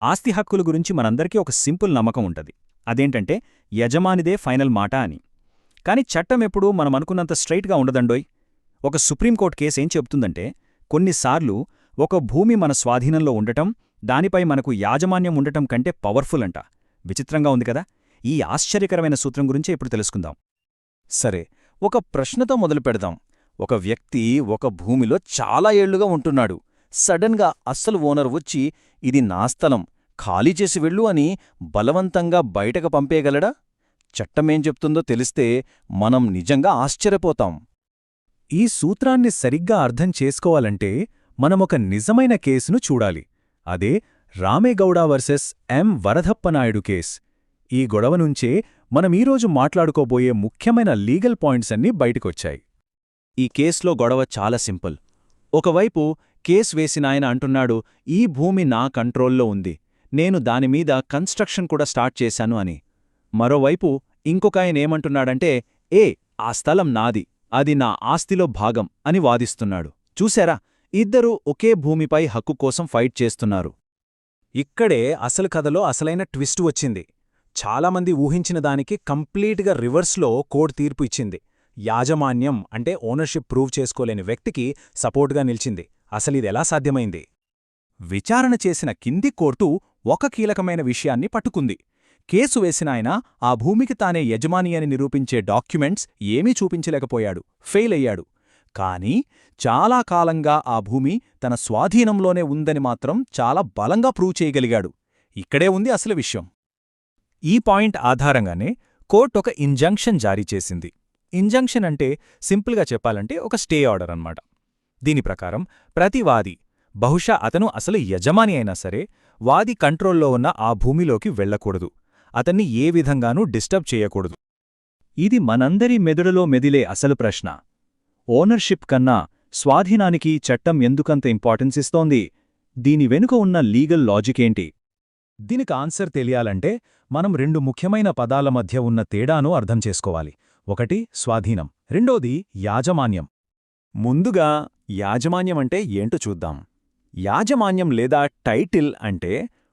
ఆస్తి హక్కుల గురించి మనందరికీ ఒక సింపుల్ నమ్మకం ఉంటది. అదేంటంటే యజమానిదే ఫైనల్ మాట అని. కాని చట్టం ఎప్పుడూ మనమనుకున్నంత స్ట్రైట్గా ఉండదండోయ్. ఒక సుప్రీంకోర్టు కేసేం చెబుతుందంటే కొన్నిసార్లు ఒక భూమి మన స్వాధీనంలో ఉండటం, దానిపై మనకు యాజమాన్యం ఉండటం కంటే పవర్ఫుల్ అంట. విచిత్రంగా ఉంది కదా. ఈ ఆశ్చర్యకరమైన సూత్రం గురించే ఇప్పుడు తెలుసుకుందాం. సరే, ఒక ప్రశ్నతో మొదలు పెడదాం. ఒక వ్యక్తి ఒక భూమిలో చాలా ఏళ్లుగా ఉంటున్నాడు. సడన్గా అస్సలు ఓనర్ వచ్చి ఇది నా స్థలం, ఖాళీ చేసి వెళ్ళు అని బలవంతంగా బయటకు పంపేయగలడా? చట్టమేం చెప్తుందో తెలిస్తే మనం నిజంగా ఆశ్చర్యపోతాం. ఈ సూత్రాన్ని సరిగ్గా అర్థం చేసుకోవాలంటే మనమొక నిజమైన కేసును చూడాలి. అదే రామేగౌడ వర్సెస్ ఎం వరదప్పనాయుడు కేస్. ఈ గొడవనుంచే మనమీరోజు మాట్లాడుకోబోయే ముఖ్యమైన లీగల్ పాయింట్స్ అన్నీ బయటకొచ్చాయి. ఈ కేసులో గొడవ చాలా సింపుల్. ఒకవైపు కేసు వేసినాయన అంటున్నాడు, ఈ భూమి నా కంట్రోల్లో ఉంది, నేను దానిమీద కన్స్ట్రక్షన్ కూడా స్టార్ట్ చేశాను అని. మరోవైపు ఇంకొకాయనేమంటున్నాడంటే, ఆ స్థలం నాది, అది నా ఆస్తిలో భాగం అని వాదిస్తున్నాడు. చూశారా, ఇద్దరూ ఒకే భూమిపై హక్కు కోసం ఫైట్ చేస్తున్నారు. ఇక్కడే అసలు కథలో అసలైన ట్విస్ట్ వచ్చింది. చాలామంది ఊహించిన దానికి కంప్లీట్గా రివర్స్లో కోర్టు తీర్పు ఇచ్చింది. యాజమాన్యం అంటే ఓనర్షిప్ ప్రూవ్ చేసుకోలేని వ్యక్తికి సపోర్టుగా నిలిచింది. అసలిదెలా సాధ్యమైంది? విచారణ చేసిన కింది కోర్టు ఒక కీలకమైన విషయాన్ని పట్టుకుంది. కేసు వేసినాయన ఆ భూమికి తానే యజమాని అని నిరూపించే డాక్యుమెంట్స్ ఏమీ చూపించలేకపోయాడు, ఫెయిల్ అయ్యాడు. కానీ చాలా కాలంగా ఆ భూమి తన స్వాధీనంలోనే ఉందని మాత్రం చాలా బలంగా ప్రూవ్ చేయగలిగాడు. ఇక్కడే ఉంది అసలు విషయం. ఈ పాయింట్ ఆధారంగానే కోర్టు ఒక ఇంజంక్షన్ జారీ చేసింది. ఇంజంక్షన్ అంటే సింపుల్గా చెప్పాలంటే ఒక స్టే ఆర్డర్ అన్నమాట. దీని ప్రకారం ప్రతి వాది, బహుశా అతను అసలు యజమాని అయినా సరే, వాది కంట్రోల్లో ఉన్న ఆ భూమిలోకి వెళ్లకూడదు, అతన్ని ఏ విధంగానూ డిస్టర్బ్ చేయకూడదు. ఇది మనందరి మెదడులో మెదిలే అసలు ప్రశ్న. ఓనర్షిప్ కన్నా స్వాధీనానికి చట్టం ఎందుకంత ఇంపార్టెన్స్ ఇస్తోంది? దీని వెనుక ఉన్న లీగల్ లాజికేంటి? దీనికి ఆన్సర్ తెలియాలంటే మనం రెండు ముఖ్యమైన పదాల మధ్య ఉన్న తేడాను అర్థం చేసుకోవాలి. ఒకటి స్వాధీనం, రెండోది యాజమాన్యం. ముందుగా యాజమాన్యం అంటే ఏంటో చూద్దాం. యాజమాన్యం లేదా టైటిల్ అంటే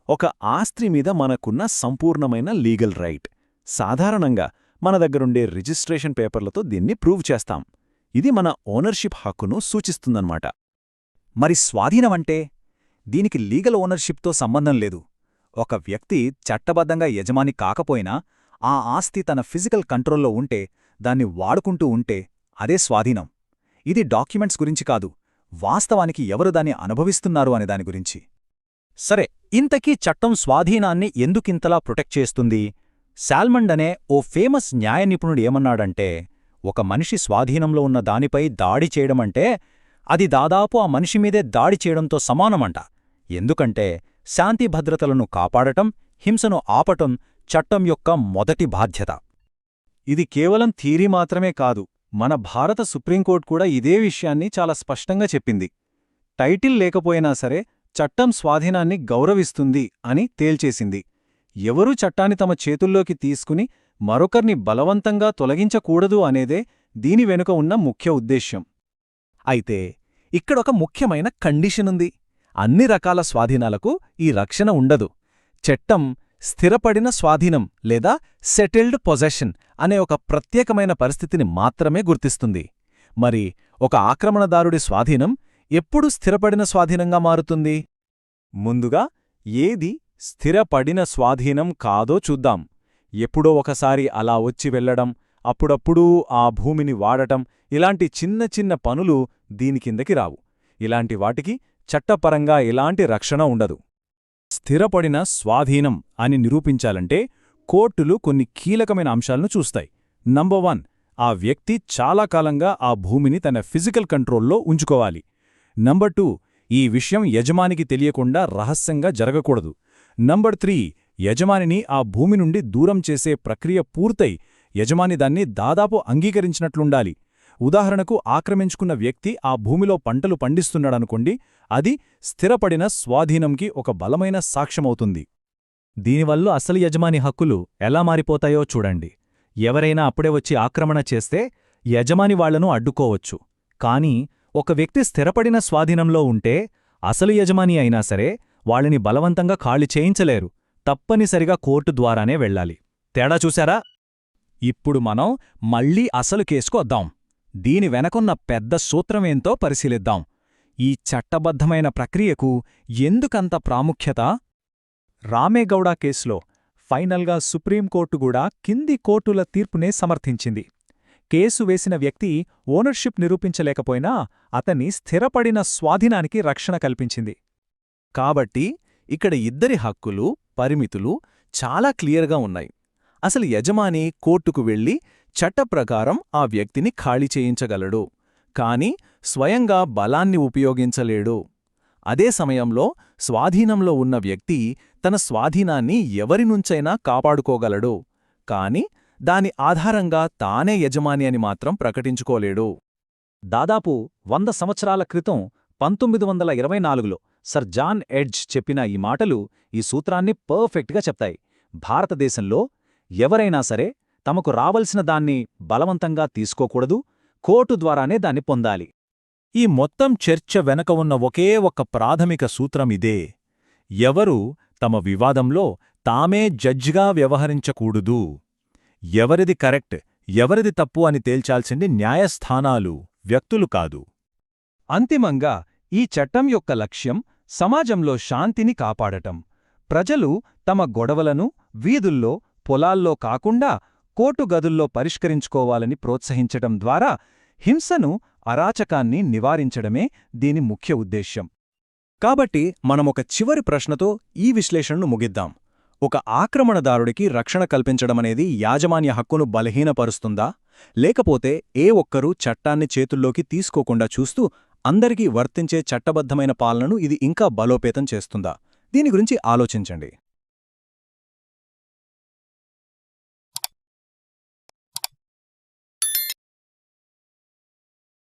ఒక ఆస్తి మీద మనకున్న సంపూర్ణమైన లీగల్ రైట్. సాధారణంగా మన దగ్గరుండే రిజిస్ట్రేషన్ పేపర్లతో దీన్ని ప్రూవ్ చేస్తాం. ఇది మన ఓనర్షిప్ హక్కును సూచిస్తుందన్నమాట. మరి స్వాధీనమంటే? దీనికి లీగల్ ఓనర్షిప్తో సంబంధం లేదు. ఒక వ్యక్తి చట్టబద్ధంగా యజమాని కాకపోయినా ఆ ఆస్తి తన ఫిజికల్ కంట్రోల్లో ఉంటే, దాన్ని వాడుకుంటూ ఉంటే అదే స్వాధీనం. ఇది డాక్యుమెంట్స్ గురించి కాదు, వాస్తవానికి ఎవరు దాన్ని అనుభవిస్తున్నారు అనే దాని గురించి. సరే, ఇంతకీ చట్టం స్వాధీనాన్ని ఎందుకింతలా ప్రొటెక్ట్ చేస్తుంది? శాల్మండ్ అనే ఓ ఫేమస్ న్యాయ నిపుణుడు ఏమన్నాడంటే, ఒక మనిషి స్వాధీనంలో ఉన్న దానిపై దాడి చేయడమంటే అది దాదాపు ఆ మనిషిమీదే దాడి చేయడంతో సమానమంట. ఎందుకంటే శాంతి భద్రతలను కాపాడటం, హింసను ఆపటం చట్టం యొక్క మొదటి బాధ్యత. ఇది కేవలం థీరీ మాత్రమే కాదు, మన భారత సుప్రీంకోర్టు కూడా ఇదే విషయాన్ని చాలా స్పష్టంగా చెప్పింది. టైటిల్ లేకపోయినా సరే చట్టం స్వాధీనాన్ని గౌరవిస్తుంది అని తేల్చేసింది. ఎవరూ చట్టాన్ని తమ చేతుల్లోకి తీసుకుని మరొకర్ని బలవంతంగా తొలగించకూడదు అనేదే దీని వెనుక ఉన్న ముఖ్య ఉద్దేశ్యం. అయితే ఇక్కడొక ముఖ్యమైన కండిషనుంది. అన్ని రకాల స్వాధీనాలకు ఈ రక్షణ ఉండదు. చట్టం స్థిరపడిన స్వాధీనం లేదా సెటిల్డ్ పొజెషన్ అనే ఒక ప్రత్యేకమైన పరిస్థితిని మాత్రమే గుర్తిస్తుంది. మరి ఒక ఆక్రమణదారుడి స్వాధీనం ఎప్పుడు స్థిరపడిన స్వాధీనంగా మారుతుంది? ముందుగా ఏది స్థిరపడిన స్వాధీనం కాదో చూద్దాం. ఎప్పుడో ఒకసారి అలా వచ్చి వెళ్లడం, అప్పుడప్పుడూ ఆ భూమిని వాడటం, ఇలాంటి చిన్న చిన్న పనులు దీని కిందకి రావు. ఇలాంటి వాటికి చట్టపరంగా ఎలాంటి రక్షణ ఉండదు. స్థిరపడిన స్వాధీనం అని నిరూపించాలంటే కోర్టులు కొన్ని కీలకమైన అంశాలను చూస్తాయి. నంబర్ 1, ఆ వ్యక్తి చాలా కాలంగా ఆ భూమిని తన ఫిజికల్ కంట్రోల్లో ఉంచుకోవాలి. నంబర్ 2, ఈ విషయం యజమానికి తెలియకుండా రహస్యంగా జరగకూడదు. నంబర్ 3, యజమానిని ఆ భూమి నుండి దూరం చేసే ప్రక్రియ పూర్తయి యజమాని దాన్ని దాదాపు అంగీకరించినట్లుండాలి. ఉదాహరణకు ఆక్రమించుకున్న వ్యక్తి ఆ భూమిలో పంటలు పండిస్తున్నాడనుకోండి, అది స్థిరపడిన స్వాధీనంకి ఒక బలమైన సాక్ష్యమవుతుంది. దీనివల్ల అసలు యజమాని హక్కులు ఎలా మారిపోతాయో చూడండి. ఎవరైనా అప్పుడే వచ్చి ఆక్రమణ చేస్తే యజమాని వాళ్లను అడ్డుకోవచ్చు. కానీ ఒక వ్యక్తి స్థిరపడిన స్వాధీనంలో ఉంటే అసలు యజమాని అయినా సరే వాళ్ళని బలవంతంగా ఖాళీ చేయించలేరు, తప్పనిసరిగా కోర్టు ద్వారానే వెళ్ళాలి. తేడా చూశారా? ఇప్పుడు మనం మళ్ళీ అసలు కేసుకు వద్దాం. దీని వెనకున్న పెద్ద సూత్రమేంతో పరిశీలిద్దాం. ఈ చట్టబద్ధమైన ప్రక్రియకు ఎందుకంత ప్రాముఖ్యత? రామేగౌడ కేసులో ఫైనల్గా సుప్రీంకోర్టు కూడా కింది కోర్టుల తీర్పునే సమర్థించింది. కేసు వేసిన వ్యక్తి ఓనర్షిప్ నిరూపించలేకపోయినా అతని స్థిరపడిన స్వాధీనానికి రక్షణ కల్పించింది. కాబట్టి ఇక్కడ ఇద్దరి హక్కులు, పరిమితులు చాలా క్లియర్గా ఉన్నాయి. అసలు యజమాని కోర్టుకు వెళ్లి చట్టప్రకారం ఆ వ్యక్తిని ఖాళీ చేయించగలడు, కాని స్వయంగా బలాన్ని ఉపయోగించలేడు. అదే సమయంలో స్వాధీనంలో ఉన్న వ్యక్తి తన స్వాధీనాన్ని ఎవరినుంచైనా కాపాడుకోగలడు, కాని దాని ఆధారంగా తానే యజమాని అని మాత్రం ప్రకటించుకోలేడు. దాదాపు 100 సంవత్సరాల క్రితం 1924లో సర్ జాన్ ఎడ్జ్ చెప్పిన ఈ మాటలు ఈ సూత్రాన్ని పర్ఫెక్ట్గా చెప్తాయి. భారతదేశంలో ఎవరైనా సరే తమకు రావలసిన దాన్ని బలవంతంగా తీసుకోకూడదు, కోర్టు ద్వారానే దాన్ని పొందాలి. ఈ మొత్తం చర్చ వెనక ఉన్న ఒకే ఒక ప్రాథమిక సూత్రమిదే: ఎవరు తమ వివాదంలో తామే జడ్జిగా వ్యవహరించకూడదు. ఎవరిది కరెక్ట్, ఎవరిది తప్పు అని తేల్చాల్సింది న్యాయస్థానాలు, వ్యక్తులు కాదు. అంతిమంగా ఈ చట్టం యొక్క లక్ష్యం సమాజంలో శాంతిని కాపాడటం. ప్రజలు తమ గొడవలను వీధుల్లో, పొలాల్లో కాకుండా కోర్టు గదుల్లో పరిష్కరించుకోవాలని ప్రోత్సహించటం ద్వారా హింసను, అరాచకాన్ని నివారించడమే దీని ముఖ్య ఉద్దేశ్యం. కాబట్టి మనమొక చివరి ప్రశ్నతో ఈ విశ్లేషణను ముగిద్దాం. ఒక ఆక్రమణదారుడికి రక్షణ కల్పించడమనేది యాజమాన్య హక్కును బలహీనపరుస్తుందా? లేకపోతే ఏ ఒక్కరూ చట్టాన్ని చేతుల్లోకి తీసుకోకుండా చూస్తూ అందరికీ వర్తించే చట్టబద్ధమైన పాలనను ఇది ఇంకా బలోపేతం చేస్తుందా? దీని గురించి ఆలోచించండి.